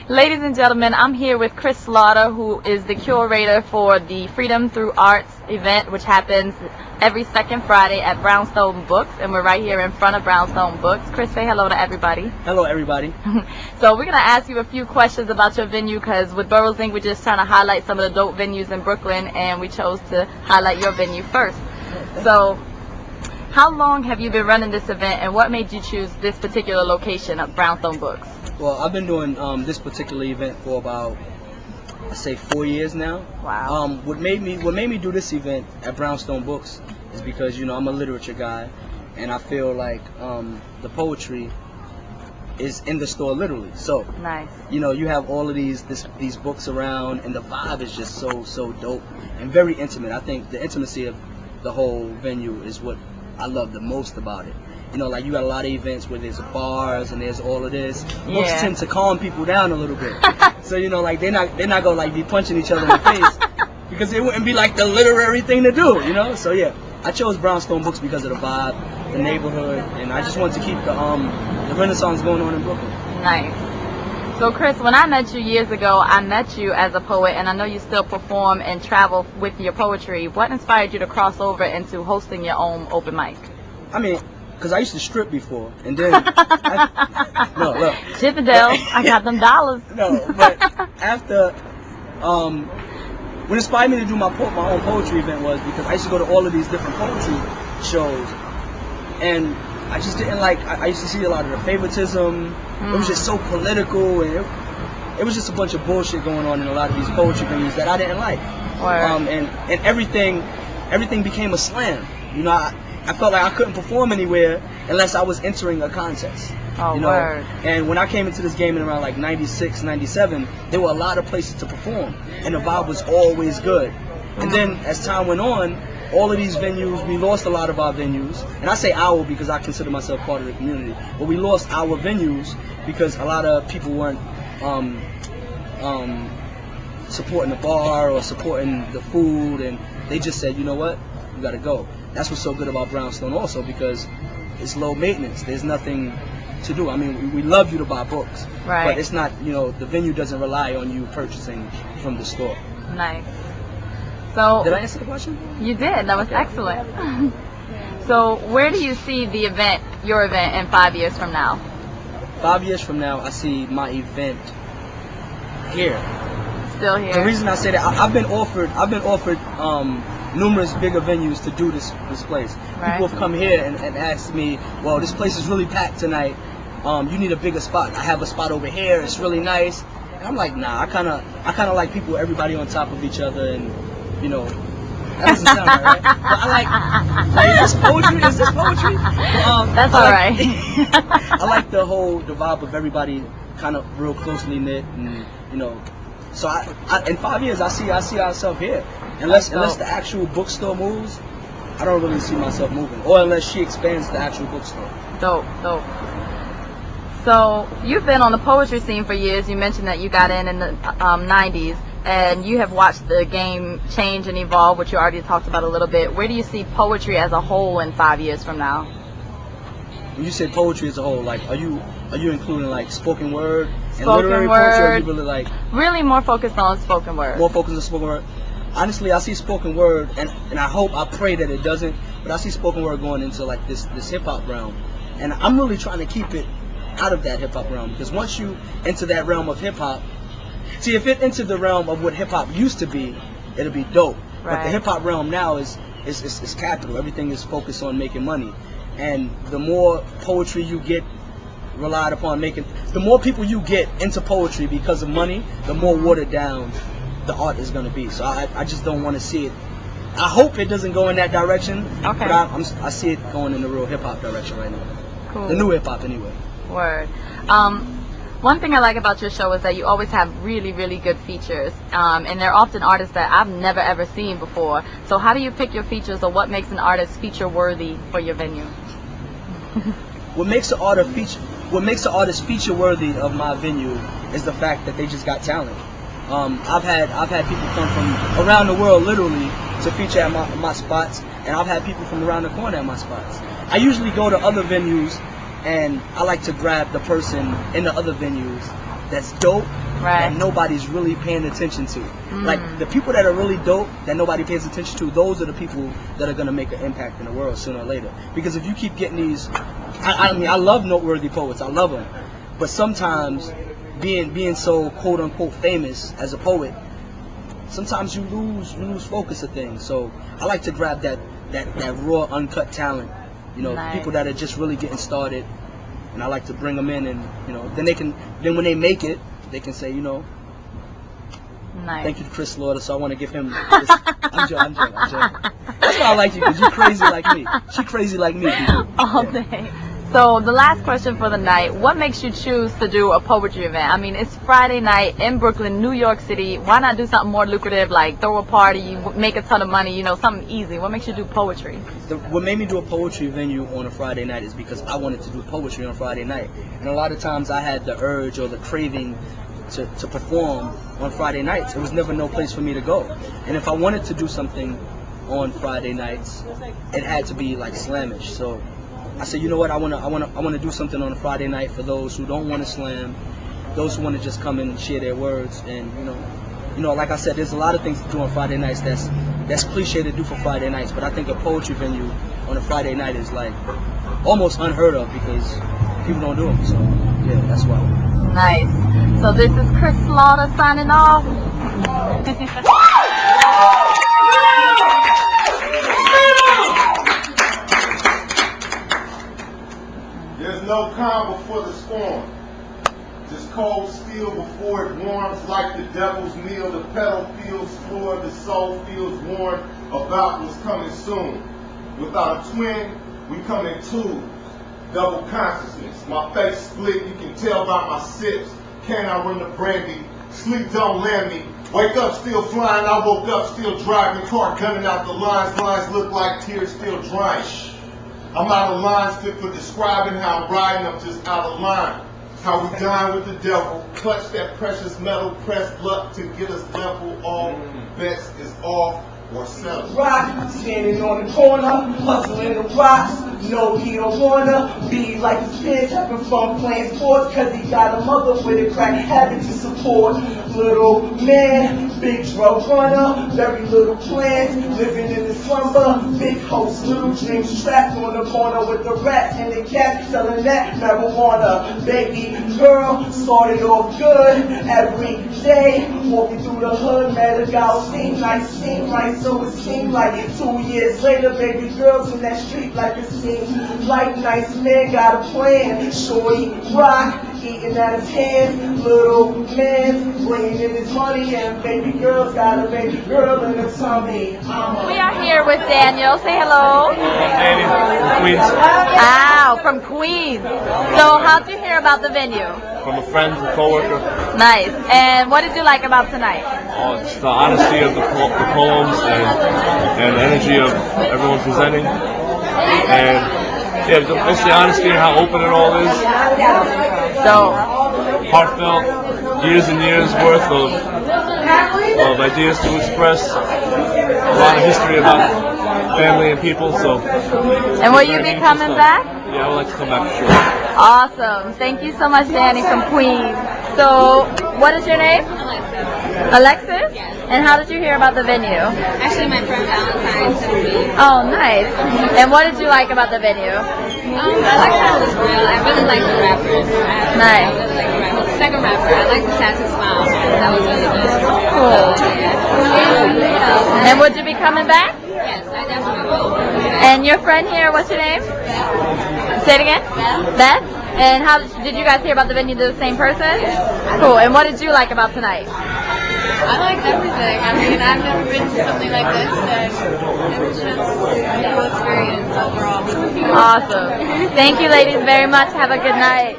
Ladies and gentlemen, I'm here with Chris Slaughter, who is the curator for the Freedom Through Arts event, which happens every second Friday at Brownstone Books, and we're right here in front of Brownstone Books. Chris, say hello to everybody. Hello, everybody. So we're going to ask you a few questions about your venue, because with Burroughs Inc., we're just trying to highlight some of the dope venues in Brooklyn, and we chose to highlight your venue first. So how long have you been running this event, and what made you choose this particular location of Brownstone Books? Well, I've been doing this particular event for about, I say, 4 years now. Wow. What made me do this event at Brownstone Books is because, you know, I'm a literature guy, and I feel like the poetry is in the store literally. So, nice. You know, you have all of these books around, and the vibe is just so dope and very intimate. I think the intimacy of the whole venue is what I love the most about it. You know, like you got a lot of events where there's bars and there's all of this. Books tend to calm people down a little bit. So, you know, like they're not gonna like be punching each other in the face because it wouldn't be like the literary thing to do, you know? So yeah, I chose Brownstone Books because of the vibe, the neighborhood, and I just wanted to keep the Renaissance going on in Brooklyn. Nice. So Chris, when I met you years ago, I met you as a poet, and I know you still perform and travel with your poetry. What inspired you to cross over into hosting your own open mic? I mean, because I used to strip before, and then no, look, Chippendale, I got them dollars. No, but after what inspired me to do my own poetry event was because I used to go to all of these different poetry shows, and I just didn't like. I used to see a lot of the favoritism. It was just so political, and it was just a bunch of bullshit going on in a lot of these poetry venues that I didn't like. And everything became a slam. You know, I felt like I couldn't perform anywhere unless I was entering a contest. Oh, you know? word. And when I came into this game in around like 96, 97, there were a lot of places to perform, and the vibe was always good. And then as time went on, all of these venues, we lost a lot of our venues. And I say our because I consider myself part of the community. But we lost our venues because a lot of people weren't supporting the bar or supporting the food, and they just said, you know what, you gotta go. That's what's so good about Brownstone also, because it's low maintenance. There's nothing to do. I mean, we love you to buy books, right, but it's not, you know, the venue doesn't rely on you purchasing from the store. Nice. So did I answer the question? You did. That was okay. Excellent. So where do you see the event, your event, in 5 years from now? 5 years from now, I see my event here. Still here. The reason I say that, I've been offered numerous bigger venues to do this place. Right. People have come here and asked me, well, this place is really packed tonight. You need a bigger spot. I have a spot over here. It's really nice. And I'm like, nah. I kind of like people, everybody on top of each other, and you know, that doesn't sound right. But I like is this poetry? That's all right. I like the vibe of everybody kind of real closely knit, and you know. So in 5 years, I see ourselves here. Unless the actual bookstore moves, I don't really see myself moving. Or unless she expands the actual bookstore. Dope. So you've been on the poetry scene for years. You mentioned that you got in the 90s, and you have watched the game change and evolve, which you already talked about a little bit. Where do you see poetry as a whole in 5 years from now? When you say poetry as a whole, like, are you including like spoken word and spoken literary word, poetry, or are you really like really more focused on spoken word? More focused on spoken word. Honestly, I see spoken word, and I pray that it doesn't, but I see spoken word going into like this hip hop realm, and I'm really trying to keep it out of that hip hop realm, because once you enter that realm of hip hop, see, if it entered the realm of what hip hop used to be, it'll be dope. Right. But the hip hop realm now is capital. Everything is focused on making money, and the more poetry you get relied upon making, the more people you get into poetry because of money, the more watered down the art is going to be. So I just don't want to see it. I hope it doesn't go in that direction. Okay. But I see it going in the real hip hop direction right now. Cool. The new hip hop anyway. Word. One thing I like about your show is that you always have really, really good features, and they're often artists that I've never ever seen before. So how do you pick your features, or what makes an artist feature worthy for your venue? What makes an artist feature worthy of my venue is the fact that they just got talent. I've had people come from around the world literally to feature at my spots, and I've had people from around the corner at my spots. I usually go to other venues, and I like to grab the person in the other venues that's dope Right. that nobody's really paying attention to. Like the people that are really dope that nobody pays attention to, those are the people that are gonna make an impact in the world sooner or later. Because if you keep getting these, I mean, I love noteworthy poets, I love them, but sometimes being so quote unquote famous as a poet, sometimes you lose focus of things. So I like to grab that raw, uncut talent, you know, Nice. people that are just really getting started, and I like to bring them in, and you know, then when they make it, they can say, you know, Nice. thank you to Chris Slaughter. So I want to give him. I'm joking. That's why I like you, because you're crazy like me. She crazy like me. All day. So the last question for the night: what makes you choose to do a poetry event? I mean, it's Friday night in Brooklyn, New York City. Why not do something more lucrative, like throw a party, make a ton of money? You know, something easy. What makes you do poetry? What made me do a poetry venue on a Friday night is because I wanted to do poetry on Friday night, and a lot of times I had the urge or the craving to perform on Friday nights. It was never no place for me to go, and if I wanted to do something on Friday nights, it had to be like slamish. So I said, you know what, I wanna do something on a Friday night for those who don't want to slam, those who want to just come in and share their words, and you know, like I said, there's a lot of things to do on Friday nights that's cliche to do for Friday nights, but I think a poetry venue on a Friday night is like almost unheard of because people don't do them. So yeah, that's why. Nice. So this is Chris Slaughter signing off. There's no calm before the storm. Just cold steel before it warms like the devil's meal. The pedal feels floor, the soul feels warm about what's coming soon. Without a twin, we come in twos. Double consciousness. My face split, you can tell by my sips. Can I run the brandy? Sleep don't land me. Wake up still flying, I woke up still driving. Car gunning out the lines, lines look like tears still drying. I'm out of lines fit for describing how I'm riding, I'm just out of line. How we dine with the devil, clutch that precious metal, press luck to get us level. All bets is off or settled. Rock, standing on the corner, hustling the rocks. No, he don't wanna be like his peers, having fun playing sports, cause he got a mother with a crack habit to support. Little man, big drug runner, very little plans, living in the slumber. Big host, little dreams trapped on the corner with the rats and the cats selling that marijuana. Baby girl started off good every day, walking through the hood, met a gal, seemed right, so it seemed like 2 years later, baby girls in that street like it seemed like nice man got a plan. Shorty rock, eating at his hand, little man bringing in his money, and baby girl's got a baby girl in her tummy. We are here with Daniel. Say hello. Danny, Queens. Wow, from Queens. So how'd you hear about the venue? From a friend, a coworker. Nice. And what did you like about tonight? Oh, just the honesty of the poems and the energy of everyone presenting. And yeah, just the honesty and how open it all is. So, Heartfelt, years and years worth of ideas to express. A lot of history about family and people. So. and will you be coming back? Yeah, I would like to come back for sure. Awesome. Thank you so much, Danny from Queens. So, what is your name? Alexis? Yes. And how did you hear about the venue? Actually, my friend Valentine sent me. Oh, nice. And what did you like about the venue? I like how it was real. I really like the rappers. Nice. I really like the rappers. The second rapper, I like the tattoo smile. That was really good. Cool. Yeah. And would you be coming back? Yes, I definitely will. And your friend here, what's your name? Say it again? Beth. And how did you guys hear about the venue? The same person? Cool. And what did you like about tonight? I liked everything. I mean, I've never been to something like this, and it was just a new experience overall. Awesome. Thank you, ladies, very much. Have a good night.